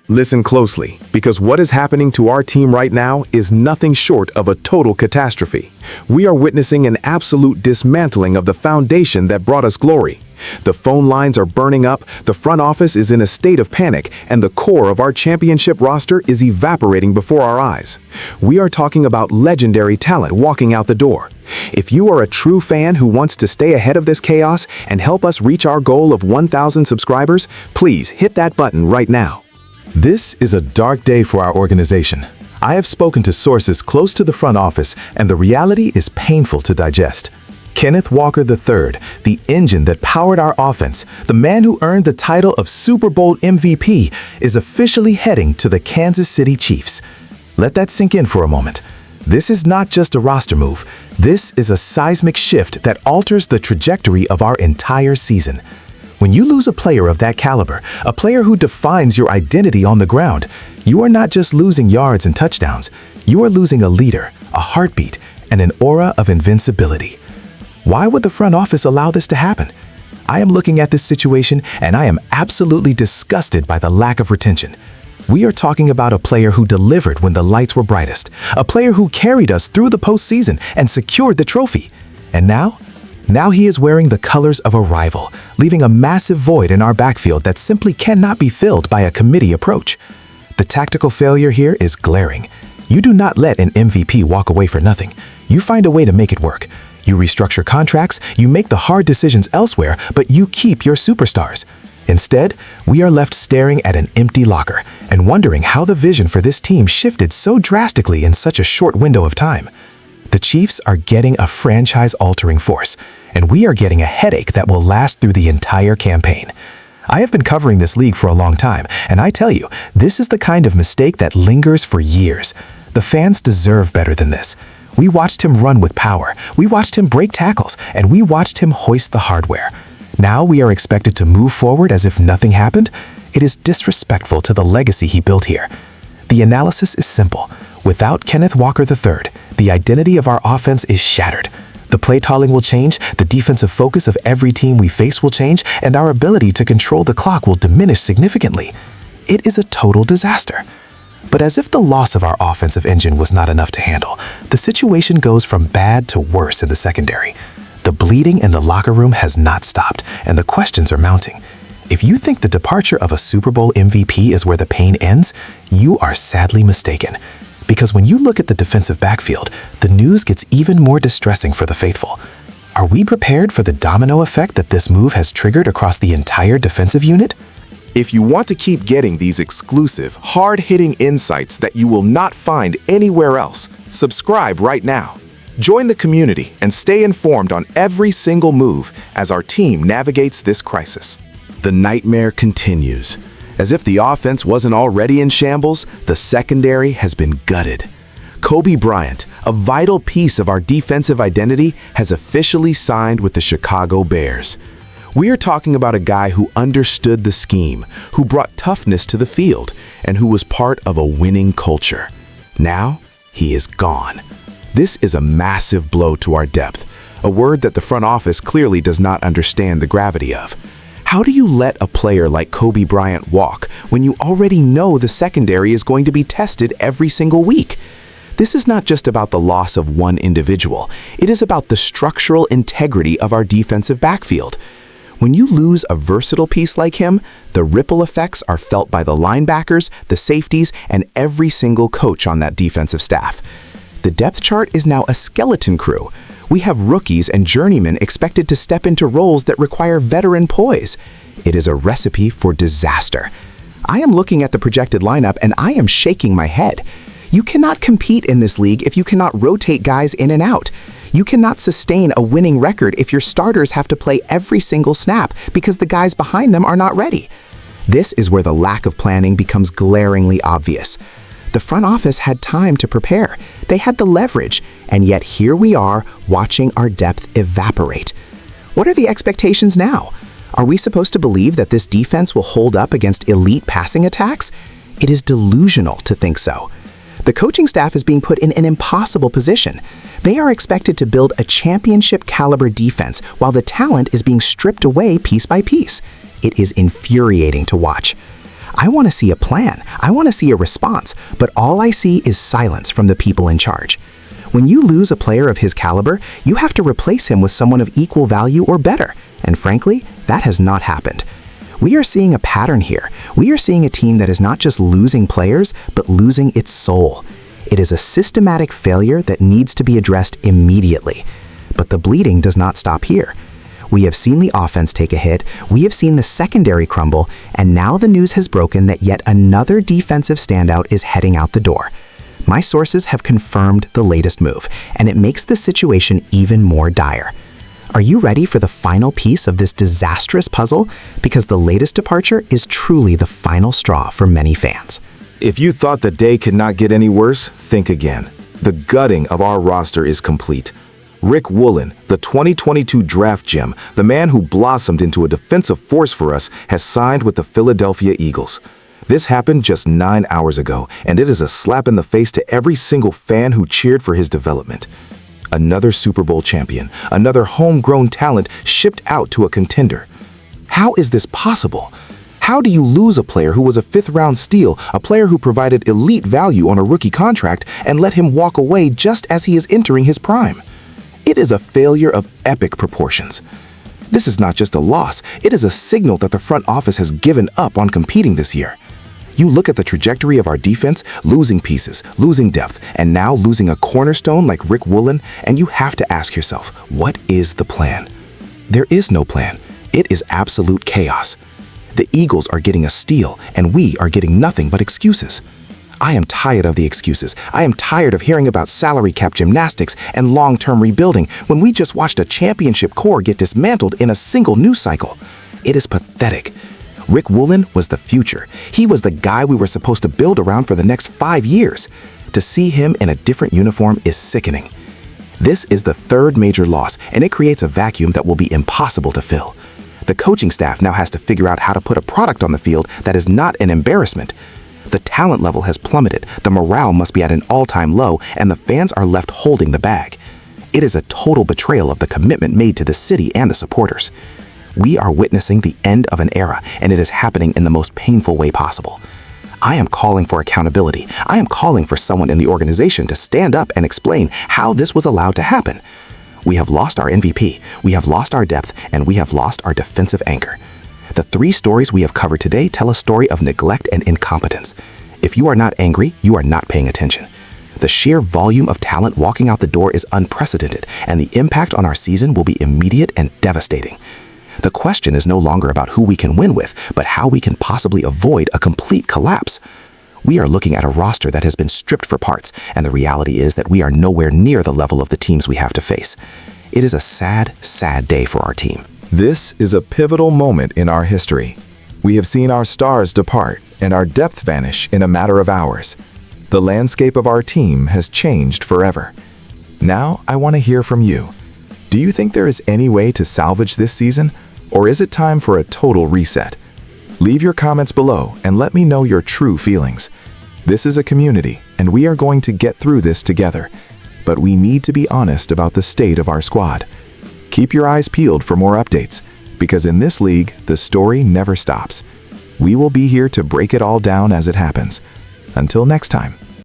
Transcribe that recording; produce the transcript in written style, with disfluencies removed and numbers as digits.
Listen closely, because what is happening to our team right now is nothing short of a total catastrophe. We are witnessing an absolute dismantling of the foundation that brought us glory. The phone lines are burning up, the front office is in a state of panic, and the core of our championship roster is evaporating before our eyes. We are talking about legendary talent walking out the door. If you are a true fan who wants to stay ahead of this chaos and help us reach our goal of 1,000 subscribers, please hit that button right now. This is a dark day for our organization. I have spoken to sources close to the front office, and the reality is painful to digest. Kenneth Walker III, the engine that powered our offense, the man who earned the title of Super Bowl MVP, is officially heading to the Kansas City Chiefs. Let that sink in for a moment. This is not just a roster move. This is a seismic shift that alters the trajectory of our entire season. When you lose a player of that caliber, a player who defines your identity on the ground, you are not just losing yards and touchdowns. You are losing a leader, a heartbeat, and an aura of invincibility. Why would the front office allow this to happen? I am looking at this situation and I am absolutely disgusted by the lack of retention. We are talking about a player who delivered when the lights were brightest, a player who carried us through the postseason and secured the trophy. And now he is wearing the colors of a rival, leaving a massive void in our backfield that simply cannot be filled by a committee approach. The tactical failure here is glaring. You do not let an MVP walk away for nothing. You find a way to make it work. You restructure contracts, you make the hard decisions elsewhere, but you keep your superstars. Instead, we are left staring at an empty locker and wondering how the vision for this team shifted so drastically in such a short window of time. The Chiefs are getting a franchise-altering force, and we are getting a headache that will last through the entire campaign. I have been covering this league for a long time, and I tell you, this is the kind of mistake that lingers for years. The fans deserve better than this. We watched him run with power, we watched him break tackles, and we watched him hoist the hardware. Now we are expected to move forward as if nothing happened? It is disrespectful to the legacy he built here. The analysis is simple. Without Kenneth Walker III, the identity of our offense is shattered. The play calling will change, the defensive focus of every team we face will change, and our ability to control the clock will diminish significantly. It is a total disaster. But as if the loss of our offensive engine was not enough to handle, the situation goes from bad to worse in the secondary. The bleeding in the locker room has not stopped, and the questions are mounting. If you think the departure of a Super Bowl MVP is where the pain ends, you are sadly mistaken. Because when you look at the defensive backfield, the news gets even more distressing for the faithful. Are we prepared for the domino effect that this move has triggered across the entire defensive unit? If you want to keep getting these exclusive, hard-hitting insights that you will not find anywhere else, subscribe right now. Join the community and stay informed on every single move as our team navigates this crisis. The nightmare continues. As if the offense wasn't already in shambles, the secondary has been gutted. Kobe Bryant, a vital piece of our defensive identity, has officially signed with the Chicago Bears. We are talking about a guy who understood the scheme, who brought toughness to the field, and who was part of a winning culture. Now, he is gone. This is a massive blow to our depth, a word that the front office clearly does not understand the gravity of. How do you let a player like Kobe Bryant walk when you already know the secondary is going to be tested every single week? This is not just about the loss of one individual. It is about the structural integrity of our defensive backfield. When you lose a versatile piece like him, the ripple effects are felt by the linebackers, the safeties, and every single coach on that defensive staff. The depth chart is now a skeleton crew. We have rookies and journeymen expected to step into roles that require veteran poise. It is a recipe for disaster. I am looking at the projected lineup and I am shaking my head. You cannot compete in this league if you cannot rotate guys in and out. You cannot sustain a winning record if your starters have to play every single snap because the guys behind them are not ready. This is where the lack of planning becomes glaringly obvious. The front office had time to prepare. They had the leverage, and yet here we are watching our depth evaporate. What are the expectations now? Are we supposed to believe that this defense will hold up against elite passing attacks? It is delusional to think so. The coaching staff is being put in an impossible position. They are expected to build a championship-caliber defense while the talent is being stripped away piece by piece. It is infuriating to watch. I want to see a plan. I want to see a response, but all I see is silence from the people in charge. When you lose a player of his caliber, you have to replace him with someone of equal value or better. And frankly, that has not happened. We are seeing a pattern here. We are seeing a team that is not just losing players, but losing its soul. It is a systematic failure that needs to be addressed immediately. But the bleeding does not stop here. We have seen the offense take a hit, we have seen the secondary crumble, and now the news has broken that yet another defensive standout is heading out the door. My sources have confirmed the latest move, and it makes the situation even more dire. Are you ready for the final piece of this disastrous puzzle? Because the latest departure is truly the final straw for many fans. If you thought the day could not get any worse, think again. The gutting of our roster is complete. Rick Woolen, the 2022 draft gem, the man who blossomed into a defensive force for us, has signed with the Philadelphia Eagles. This happened just 9 hours ago, and it is a slap in the face to every single fan who cheered for his development. Another Super Bowl champion, another homegrown talent shipped out to a contender. How is this possible? How do you lose a player who was a fifth-round steal, a player who provided elite value on a rookie contract, and let him walk away just as he is entering his prime? It is a failure of epic proportions. This is not just a loss, it is a signal that the front office has given up on competing this year. You look at the trajectory of our defense, losing pieces, losing depth, and now losing a cornerstone like Rick Woolen, and you have to ask yourself, what is the plan? There is no plan. It is absolute chaos. The Eagles are getting a steal, and we are getting nothing but excuses. I am tired of the excuses. I am tired of hearing about salary cap gymnastics and long-term rebuilding when we just watched a championship core get dismantled in a single news cycle. It is pathetic. Rick Woolen was the future. He was the guy we were supposed to build around for the next 5 years. To see him in a different uniform is sickening. This is the third major loss, and it creates a vacuum that will be impossible to fill. The coaching staff now has to figure out how to put a product on the field that is not an embarrassment. The talent level has plummeted, the morale must be at an all-time low, and the fans are left holding the bag. It is a total betrayal of the commitment made to the city and the supporters. We are witnessing the end of an era, and it is happening in the most painful way possible. I am calling for accountability. I am calling for someone in the organization to stand up and explain how this was allowed to happen. We have lost our MVP, we have lost our depth, and we have lost our defensive anchor. The 3 stories we have covered today tell a story of neglect and incompetence. If you are not angry, you are not paying attention. The sheer volume of talent walking out the door is unprecedented, and the impact on our season will be immediate and devastating. The question is no longer about who we can win with, but how we can possibly avoid a complete collapse. We are looking at a roster that has been stripped for parts, and the reality is that we are nowhere near the level of the teams we have to face. It is a sad, sad day for our team. This is a pivotal moment in our history. We have seen our stars depart and our depth vanish in a matter of hours. The landscape of our team has changed forever. Now, I want to hear from you. Do you think there is any way to salvage this season, or is it time for a total reset? Leave your comments below and let me know your true feelings. This is a community, and we are going to get through this together. But we need to be honest about the state of our squad. Keep your eyes peeled for more updates, because in this league, the story never stops. We will be here to break it all down as it happens. Until next time.